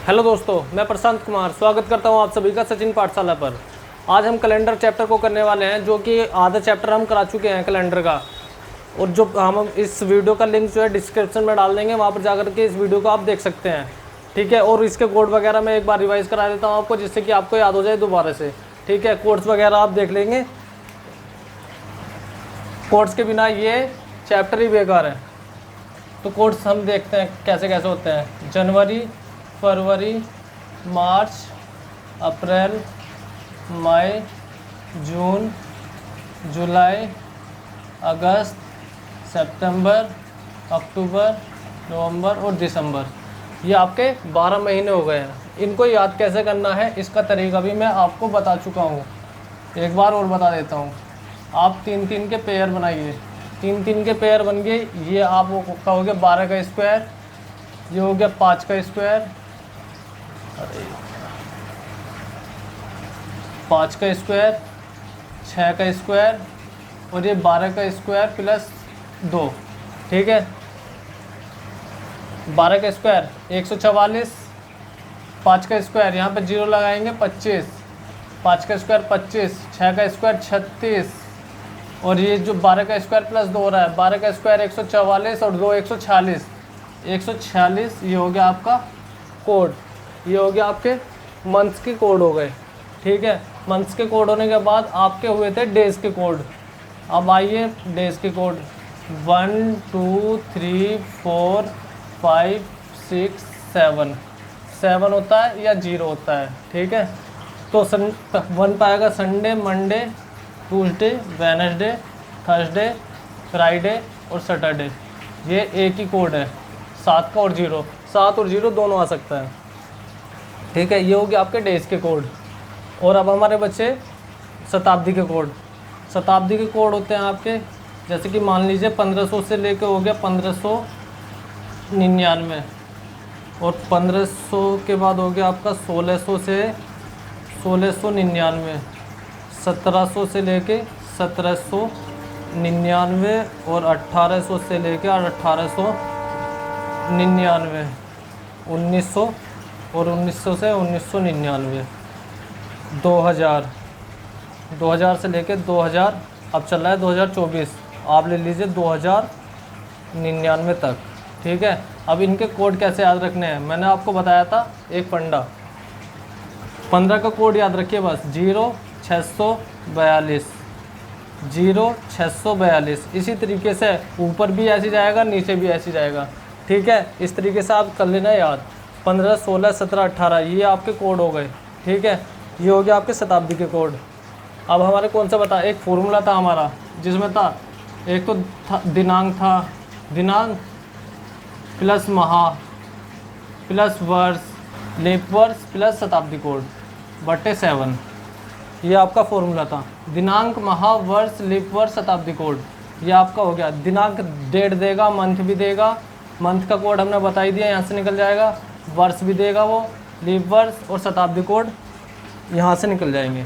Hello दोस्तों, मैं प्रशांत कुमार स्वागत करता हूं आप सभी का सचिन पाठशाला पर। आज हम कैलेंडर चैप्टर को करने वाले हैं, जो कि आधा चैप्टर हम करा चुके हैं कैलेंडर का। और जो हम इस वीडियो का लिंक जो है डिस्क्रिप्शन में डाल देंगे, वहां पर जाकर के इस वीडियो को आप देख सकते हैं। ठीक है, और इसके कोड वगैरह मैं एक बार रिवाइज़ करा देता हूँ आपको, जिससे कि आपको याद हो जाए दोबारा से। ठीक है, कोड्स वगैरह आप देख लेंगे। कोड्स के बिना ये चैप्टर ही बेकार है। तो कोड्स हम देखते हैं कैसे कैसे होते हैं। जनवरी, फरवरी, मार्च, अप्रैल, मई, जून, जुलाई, अगस्त, सितंबर, अक्टूबर, नवंबर और दिसंबर। ये आपके 12 महीने हो गए हैं। इनको याद कैसे करना है, इसका तरीका भी मैं आपको बता चुका हूँ। एक बार और बता देता हूँ। आप 3-3 के पेयर बनाइए। 3-3 के पेयर बन गए। ये आप कहोगे 12 का स्क्वायर, ये हो गया 5 का स्क्वायर, 5 का स्क्वायर, 6 का स्क्वायर और ये 12 का स्क्वायर प्लस 2। ठीक है, 12 का स्क्वायर 144, 5 का स्क्वायर यहाँ पे 0 लगाएंगे 25, 5 का स्क्वायर 25, 6 का स्क्वायर 36 और ये जो 12 का स्क्वायर प्लस 2 हो रहा है, 12 का स्क्वायर 144 और 2 146, 146। ये हो गया आपका कोड। ये हो गया आपके मंथ्स के कोड हो गए। ठीक है, मंथ्स के कोड होने के बाद आपके हुए थे डेज़ के कोड। अब आइए डेज़ के कोड। 1 2 3 4 5 6 7 7 होता है या 0 होता है। ठीक है, तो 1 पाएगा Sunday, Monday, Tuesday, Wednesday, Thursday, Friday और सैटरडे। ये एक ही कोड है, 7 का और 0। 7 और 0 दोनों आ सकता है। ठीक है, ये हो गया आपके डेज़ के कोड। और अब हमारे बच्चे शताब्दी के कोड। शताब्दी के कोड होते हैं आपके, जैसे कि मान लीजिए 1500 से लेके हो गया 1599 और 1500 के बाद हो गया आपका 1600 से 1699, 1700 से लेके 1799 और 1800 से लेके 1899, 1900 और 1900 से 1999, 2000 से लेके 2000, अब चल रहा है 2024, आप ले लीजिए 2099 तक। ठीक है, अब इनके कोड कैसे याद रखने हैं, मैंने आपको बताया था एक फंडा। 15 का कोड याद रखिए बस, 0642, 0642। इसी तरीके से ऊपर भी ऐसे जाएगा, नीचे भी ऐसे जाएगा। ठीक है, इस तरीके से आप कर लेना याद। 15, 16, 17, 18 ये आपके कोड हो गए। ठीक है, ये हो गया आपके शताब्दी के कोड। अब हमारे कौन सा बता, एक फॉर्मूला था हमारा, जिसमें था एक तो दिनांक था, दिनांक प्लस माह प्लस वर्ष, लीप वर्ष प्लस शताब्दी कोड बटे 7। ये आपका फॉर्मूला था। दिनांक, माह, वर्ष, लीप वर्ष, शताब्दी कोड ये आपका हो गया। दिनांक डेट देगा, मंथ भी देगा। मंथ का कोड हमने बता ही दिया, यहाँ से निकल जाएगा। वर्ष भी देगा वो, लीप वर्ष और शताब्दी कोड यहाँ से निकल जाएंगे।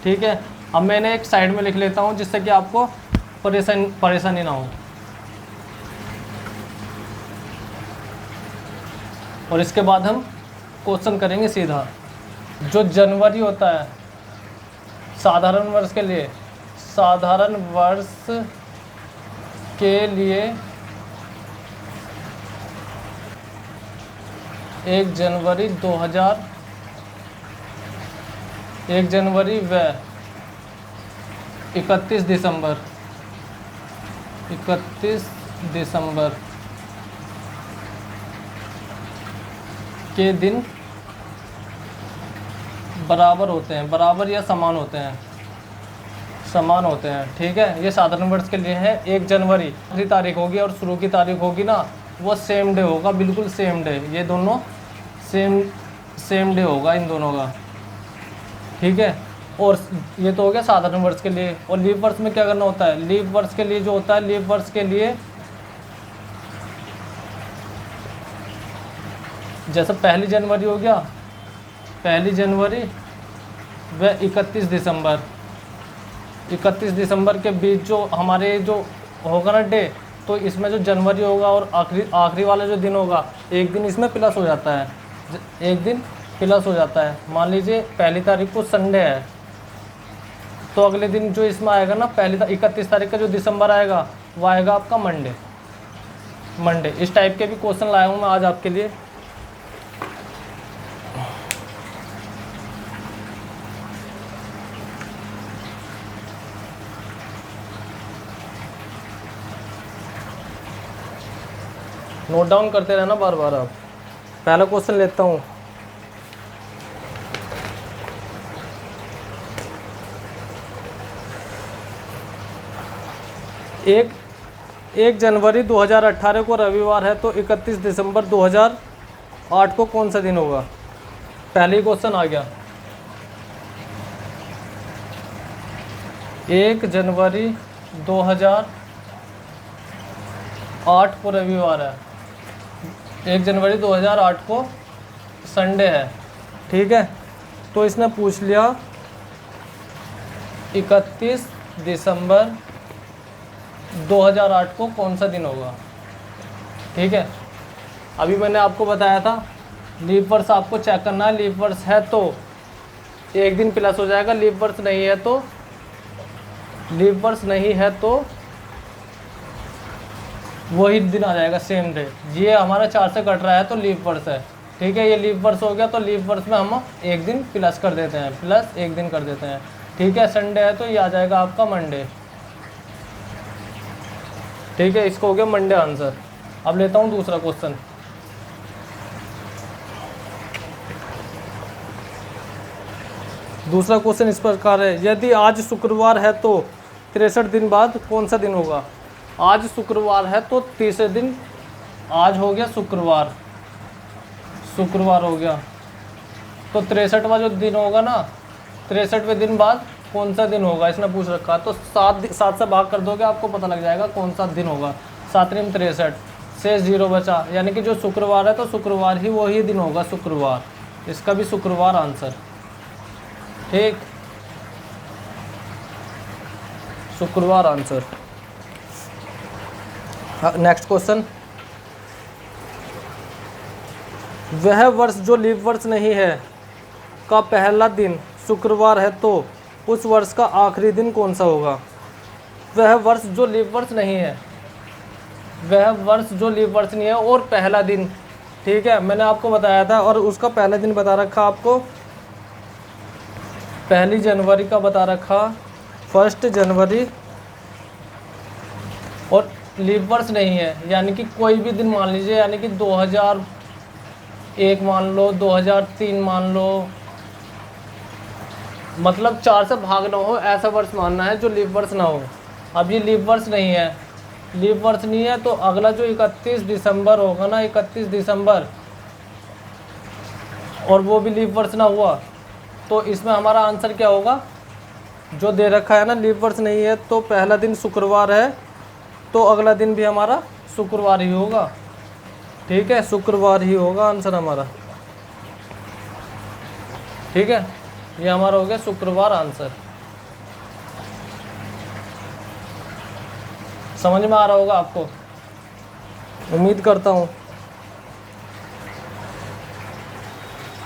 ठीक है, अब मैंने एक साइड में लिख लेता हूँ, जिससे कि आपको परेशानी ना हो। और इसके बाद हम क्वेश्चन करेंगे सीधा। जो जनवरी होता है साधारण वर्ष के लिए, साधारण वर्ष के लिए 1 जनवरी 2000, 1 जनवरी व 31 दिसंबर, 31 दिसंबर के दिन बराबर होते हैं, बराबर या समान होते हैं, समान होते हैं। ठीक है, ये साधारण वर्ष के लिए है। 1 जनवरी आखिरी तारीख होगी और शुरू की तारीख होगी ना, वो सेम डे होगा, बिल्कुल सेम डे। ये दोनों सेम डे होगा इन दोनों का। ठीक है, और ये तो हो गया साधारण वर्ष के लिए। और लीप वर्ष में क्या करना होता है, लीप वर्ष के लिए जो होता है, लीप वर्ष के लिए जैसे 1 जनवरी हो गया, 1 जनवरी व 31 दिसंबर, 31 दिसंबर के बीच जो हमारे जो होगा ना डे, तो इसमें जो जनवरी होगा और आखिरी वाला जो दिन होगा, एक दिन इसमें प्लस हो जाता है। एक दिन प्लस हो जाता है। मान लीजिए पहली तारीख को संडे है, तो अगले दिन जो इसमें आएगा ना, 31 तारीख का जो दिसंबर आएगा वो आएगा आपका मंडे। इस टाइप के भी क्वेश्चन लाया हूँ मैं आज आपके लिए। नोट डाउन करते रहना बार बार। आप पहला क्वेश्चन लेता हूँ। एक जनवरी 2018 को रविवार है, तो 31 दिसंबर 2008 को कौन सा दिन होगा? पहले ही क्वेश्चन आ गया। 1 जनवरी 2008 को रविवार है, 1 जनवरी 2008 को संडे है, ठीक है। तो इसने पूछ लिया 31 दिसंबर 2008 को कौन सा दिन होगा, ठीक है। अभी मैंने आपको बताया था लीप वर्ष आपको चेक करना है। लीप वर्ष है तो एक दिन प्लस हो जाएगा, लीप वर्ष नहीं है तो वही दिन आ जाएगा, सेम डे। ये हमारा 4 से कट रहा है तो लीप वर्ष है, ठीक है। ये लीप वर्ष हो गया, तो लीप वर्ष में हम एक दिन प्लस कर देते हैं, प्लस एक दिन कर देते हैं, ठीक है। संडे है तो ये आ जाएगा आपका मंडे, ठीक है। इसको हो गया मंडे आंसर। अब लेता हूँ दूसरा क्वेश्चन। दूसरा क्वेश्चन इस प्रकार है, यदि आज शुक्रवार है तो 63 दिन बाद कौन सा दिन होगा? आज शुक्रवार है तो तीसरे दिन, आज हो गया शुक्रवार हो गया, तो 63वां जो दिन होगा ना, 63वें दिन बाद कौन सा दिन होगा इसने पूछ रखा। तो 7 से भाग कर दोगे आपको पता लग जाएगा कौन सा दिन होगा। 7 में 63 से 0 बचा, यानी कि जो शुक्रवार है तो शुक्रवार ही वही दिन होगा, शुक्रवार। इसका भी शुक्रवार आंसर, ठीक, शुक्रवार आंसर। नेक्स्ट क्वेश्चन, वह वर्ष जो लीप वर्ष नहीं है का पहला दिन शुक्रवार है, तो उस वर्ष का आखिरी दिन कौन सा होगा? वह वर्ष जो लीप वर्ष नहीं है, और पहला दिन, ठीक है। मैंने आपको बताया था, और उसका पहला दिन बता रखा आपको, 1 जनवरी का बता रखा, 1 जनवरी, और लीप वर्ष नहीं है, यानी कि कोई भी दिन मान लीजिए, यानी कि 2001 मान लो, 2003 मान लो, मतलब 4 से भाग ना हो ऐसा वर्ष मानना है जो लीप वर्ष ना हो। अब ये लीप वर्ष नहीं है, तो अगला जो 31 दिसंबर होगा ना, 31 दिसंबर, और वो भी लीप वर्ष ना हुआ, तो इसमें हमारा आंसर क्या होगा? जो दे रखा है ना, लीप वर्ष नहीं है तो पहला दिन शुक्रवार है, तो अगला दिन भी हमारा शुक्रवार ही होगा, ठीक है। शुक्रवार ही होगा आंसर हमारा, ठीक है। ये हमारा हो गया शुक्रवार आंसर। समझ में आ रहा होगा आपको, उम्मीद करता हूँ।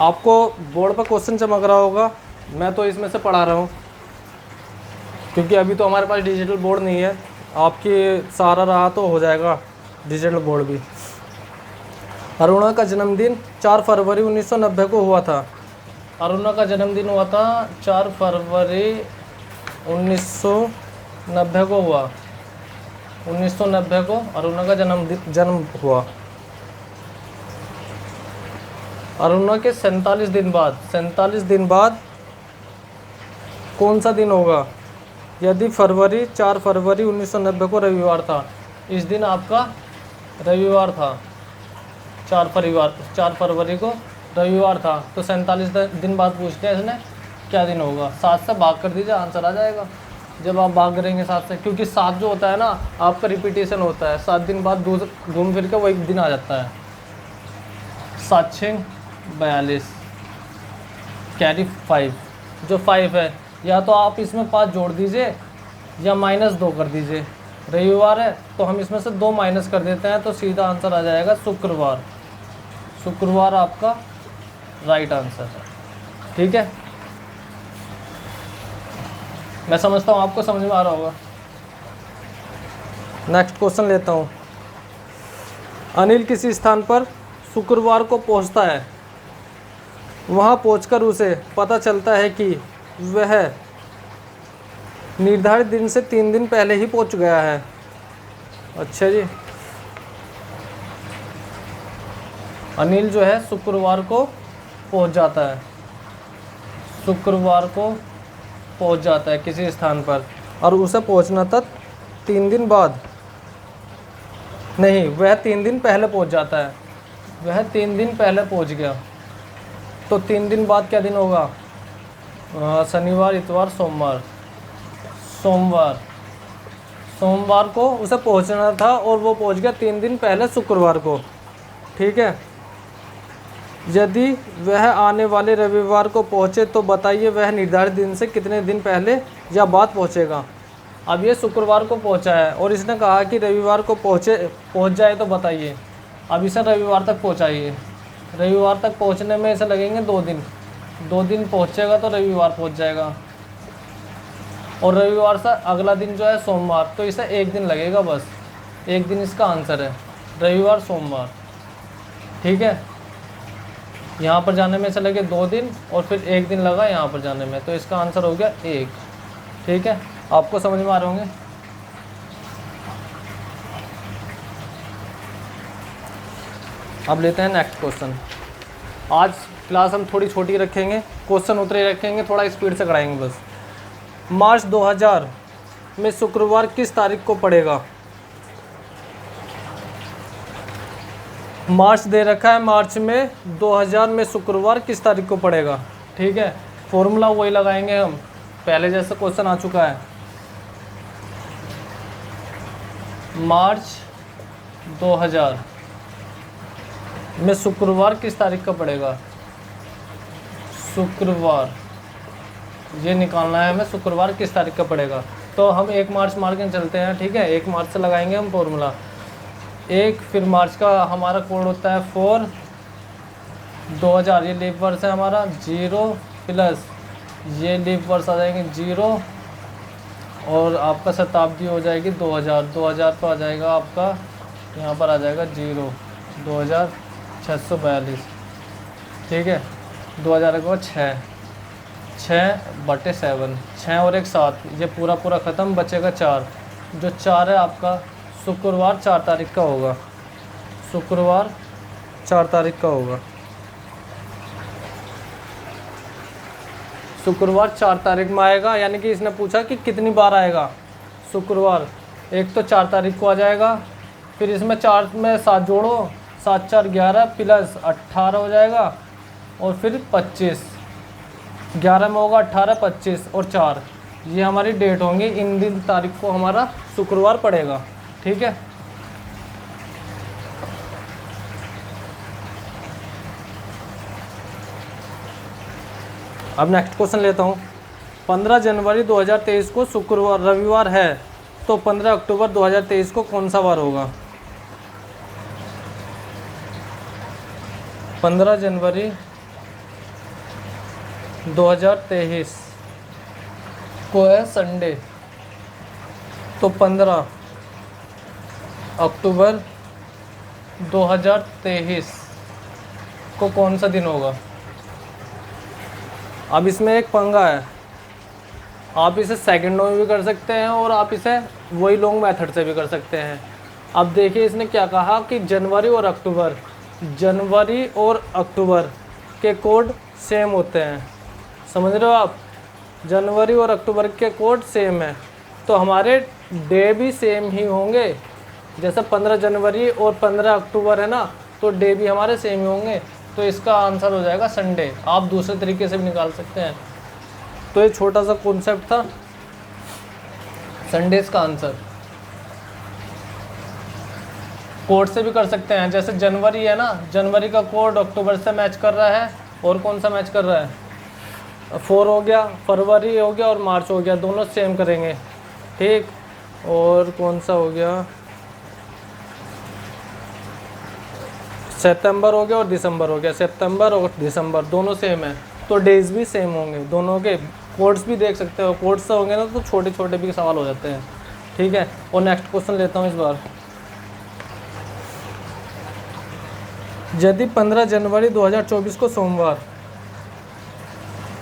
आपको बोर्ड पर क्वेश्चन चमक रहा होगा, मैं तो इसमें से पढ़ा रहा हूँ, क्योंकि अभी तो हमारे पास डिजिटल बोर्ड नहीं है। आपकी सारा रहा तो हो जाएगा डिजिटल बोर्ड भी। अरुणा का जन्मदिन 4 फरवरी 1990 को हुआ था। अरुणा का जन्मदिन हुआ था 4 फरवरी 1990 को हुआ। 1990 को अरुणा का जन्म हुआ। अरुणा के 47 दिन बाद कौन सा दिन होगा? यदि 4 फरवरी 1990 को रविवार था, इस दिन आपका रविवार था, 4 फरवरी को रविवार था, तो 47 दिन बाद पूछते हैं इसने क्या दिन होगा। 7 से भाग कर दीजिए, आंसर आ जाएगा। जब आप भाग करेंगे 7 से, क्योंकि 7 जो होता है ना आपका रिपीटेशन होता है, 7 दिन बाद घूम फिर के वो एक दिन आ जाता है। 7 6 42, कैरी 5, जो 5 है, या तो आप इसमें 5 जोड़ दीजिए या -2 कर दीजिए। रविवार है तो हम इसमें से 2 माइनस कर देते हैं, तो सीधा आंसर आ जाएगा शुक्रवार। शुक्रवार आपका राइट आंसर है। ठीक है, मैं समझता हूँ आपको समझ में आ रहा होगा। नेक्स्ट क्वेश्चन लेता हूँ। अनिल किसी स्थान पर शुक्रवार को पहुँचता है। वहाँ पहुँचकर उसे पता चलता है कि वह निर्धारित दिन से 3 दिन पहले ही पहुँच गया है। अच्छा जी, अनिल जो है शुक्रवार को पहुँच जाता है, शुक्रवार को पहुँच जाता है किसी स्थान पर, और उसे पहुँचना तक 3 दिन बाद, नहीं, वह 3 दिन पहले पहुँच जाता है, वह 3 दिन पहले पहुँच गया। तो 3 दिन बाद क्या दिन होगा? शनिवार, इतवार, सोमवार। सोमवार को उसे पहुंचना था और वो पहुंच गया 3 दिन पहले शुक्रवार को। ठीक है, यदि वह आने वाले रविवार को पहुंचे तो बताइए वह निर्धारित दिन से कितने दिन पहले या बाद पहुंचेगा। अब ये शुक्रवार को पहुंचा है और इसने कहा कि रविवार को पहुंच जाए तो बताइए। अब इसे रविवार तक पहुंचाइए। रविवार तक पहुंचने में इसे लगेंगे 2 दिन। 2 दिन पहुंचेगा तो रविवार पहुंच जाएगा, और रविवार से अगला दिन जो है सोमवार, तो इसे 1 दिन लगेगा, बस 1 दिन इसका आंसर है, रविवार सोमवार। ठीक है, यहाँ पर जाने में इसे लगे 2 दिन और फिर 1 दिन लगा यहाँ पर जाने में, तो इसका आंसर हो गया 1। ठीक है, आपको समझ में आ रहे होंगे। अब लेते हैं नेक्स्ट क्वेश्चन। आज क्लास हम थोड़ी छोटी रखेंगे, क्वेश्चन उतरे रखेंगे, थोड़ा स्पीड से कराएंगे बस। मार्च 2000 में शुक्रवार किस तारीख को पड़ेगा? मार्च दे रखा है, मार्च में 2000 में शुक्रवार किस तारीख को पड़ेगा। ठीक है, फॉर्मूला वही लगाएंगे हम, पहले जैसा क्वेश्चन आ चुका है। मार्च 2000 में शुक्रवार किस तारीख का पड़ेगा? शुक्रवार, ये निकालना है हमें, शुक्रवार किस तारीख का पड़ेगा। तो हम 1 मार्च मार के चलते हैं। ठीक है, 1 मार्च से लगाएंगे हम फॉर्मूला 1, फिर मार्च का हमारा कोड होता है 4, 2000 ये लीप वर्ष है हमारा, 0 प्लस ये लीप वर्ष आ जाएंगे 0, और आपका शताब्दी हो जाएगी 2000 पर आ जाएगा आपका, यहाँ पर आ जाएगा 0, 2642। ठीक है, 2000 को 6/7, 6 और 1 7, ये पूरा ख़त्म, बचेगा 4, जो 4 है आपका शुक्रवार 4 तारीख का होगा, शुक्रवार 4 तारीख का होगा, शुक्रवार 4 तारीख में आएगा। यानी कि इसने पूछा कि कितनी बार आएगा शुक्रवार, एक तो 4 तारीख को आ जाएगा, फिर इसमें 4 में 7 जोड़ो, 7 4 11 प्लस 18 हो जाएगा, और फिर 25, 11 में होगा 18, 25 और 4, ये हमारी डेट होंगी। इन दिन तारीख को हमारा शुक्रवार पड़ेगा। ठीक है, अब नेक्स्ट क्वेश्चन लेता हूँ। 15 जनवरी 2023 को शुक्रवार रविवार है, तो 15 अक्टूबर 2023 को कौन सा वार होगा? 15 जनवरी 2023 को है संडे, तो 15 अक्टूबर 2023 को कौन सा दिन होगा? अब इसमें एक पंगा है, आप इसे सेकंडों में भी कर सकते हैं और आप इसे वही लॉन्ग मेथड से भी कर सकते हैं। अब देखिए इसने क्या कहा कि जनवरी और अक्टूबर के कोड सेम होते हैं, समझ रहे हो आप? जनवरी और अक्टूबर के कोड सेम है, तो हमारे डे भी सेम ही होंगे। जैसे 15 जनवरी और 15 अक्टूबर है ना, तो डे भी हमारे सेम ही होंगे, तो इसका आंसर हो जाएगा संडे। आप दूसरे तरीके से भी निकाल सकते हैं। तो ये छोटा सा कॉन्सेप्ट था, संडे इसका आंसर। कोड से भी कर सकते हैं, जैसे जनवरी है ना, जनवरी का कोड अक्टूबर से मैच कर रहा है, और कौन सा मैच कर रहा है? 4 हो गया, फरवरी हो गया और मार्च हो गया, दोनों सेम करेंगे। ठीक, और कौन सा हो गया? सितंबर हो गया और दिसंबर हो गया, सितंबर और दिसंबर दोनों सेम है, तो डेज भी सेम होंगे दोनों के। कोड्स भी देख सकते हो, कोड्स से होंगे ना तो छोटे छोटे भी सवाल हो जाते हैं, ठीक है। और नेक्स्ट क्वेश्चन लेता हूँ इस बार। यदि 15 जनवरी 2024 को सोमवार,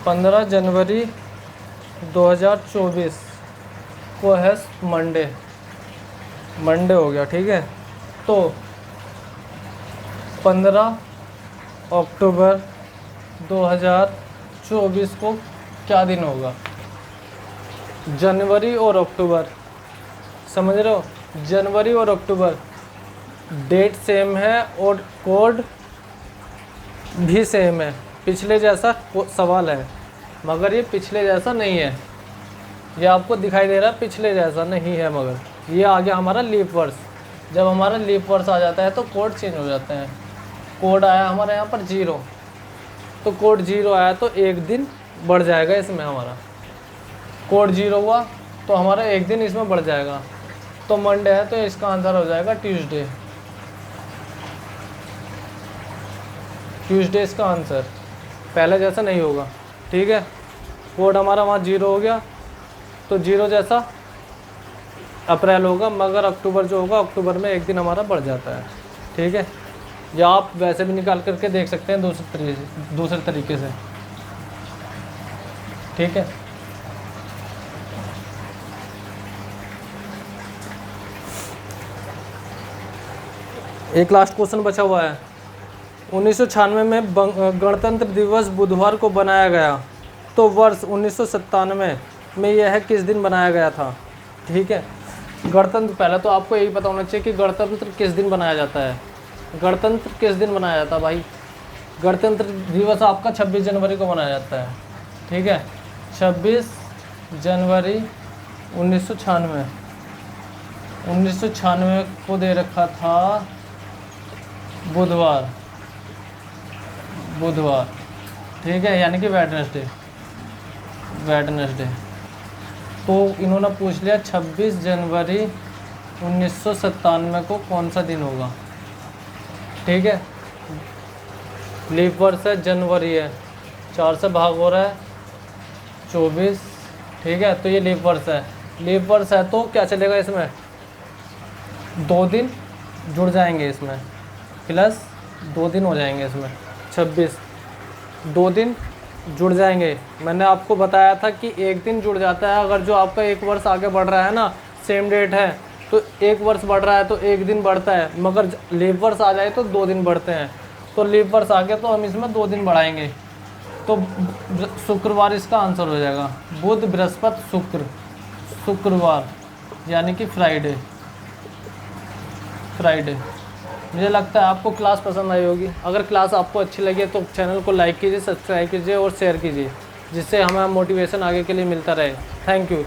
15 जनवरी 2024 को है मंडे, मंडे हो गया, ठीक है। तो 15 अक्टूबर 2024 को क्या दिन होगा? जनवरी और अक्टूबर, समझ रहे हो, जनवरी और अक्टूबर डेट सेम है और कोड भी सेम है, पिछले जैसा सवाल है, मगर ये पिछले जैसा नहीं है। ये आपको दिखाई दे रहा है पिछले जैसा नहीं है, मगर ये आ गया हमारा लीप वर्ष। जब हमारा लीप वर्ष आ जाता है तो कोड चेंज हो जाते हैं। कोड आया हमारे यहाँ पर 0, तो कोड 0 आया तो एक दिन बढ़ जाएगा इसमें हमारा। कोड 0 हुआ तो हमारा एक दिन इसमें बढ़ जाएगा, तो मंडे है तो इसका आंसर हो जाएगा ट्यूसडे। ट्यूसडे इसका आंसर, पहले जैसा नहीं होगा, ठीक है। कोड हमारा वहाँ 0 हो गया, तो 0 जैसा अप्रैल होगा, मगर अक्टूबर जो होगा अक्टूबर में एक दिन हमारा बढ़ जाता है, ठीक है। या आप वैसे भी निकाल करके देख सकते हैं दूसरे तरीके से, ठीक है। एक लास्ट क्वेश्चन बचा हुआ है। 1996 में गणतंत्र दिवस बुधवार को बनाया गया, तो वर्ष 1997 में यह किस दिन बनाया गया था? ठीक है, गणतंत्र, पहले तो आपको यही पता होना चाहिए कि गणतंत्र किस दिन बनाया जाता है। गणतंत्र किस दिन बनाया जाता है भाई? गणतंत्र दिवस आपका 26 जनवरी को मनाया जाता है, ठीक है। 26 जनवरी 1996, 1996 को दे रखा था बुधवार, बुधवार, ठीक है, यानी कि वेडनेसडे, वेडनेसडे। तो इन्होंने पूछ लिया 26 जनवरी 1997 को कौन सा दिन होगा, ठीक है। लीप वर्ष है, जनवरी है, 4 से भाग हो रहा है 24, ठीक है, तो ये लीप वर्ष है। लीप वर्ष है तो क्या चलेगा इसमें, 2 दिन जुड़ जाएंगे इसमें, प्लस 2 दिन हो जाएंगे इसमें, 26 2 दिन जुड़ जाएंगे। मैंने आपको बताया था कि एक दिन जुड़ जाता है अगर जो आपका एक वर्ष आगे बढ़ रहा है ना, सेम डेट है तो एक वर्ष बढ़ रहा है तो एक दिन बढ़ता है, मगर लीप वर्ष आ जाए तो 2 दिन बढ़ते हैं। तो लीप वर्ष आ गया तो हम इसमें 2 दिन बढ़ाएंगे, तो शुक्रवार इसका आंसर हो जाएगा। बुध, बृहस्पति, शुक्र, शुक्रवार यानी कि फ्राइडे, फ्राइडे। मुझे लगता है आपको क्लास पसंद आई होगी। अगर क्लास आपको अच्छी लगी तो चैनल को लाइक कीजिए, सब्सक्राइब कीजिए और शेयर कीजिए, जिससे हमें मोटिवेशन आगे के लिए मिलता रहे। Thank you.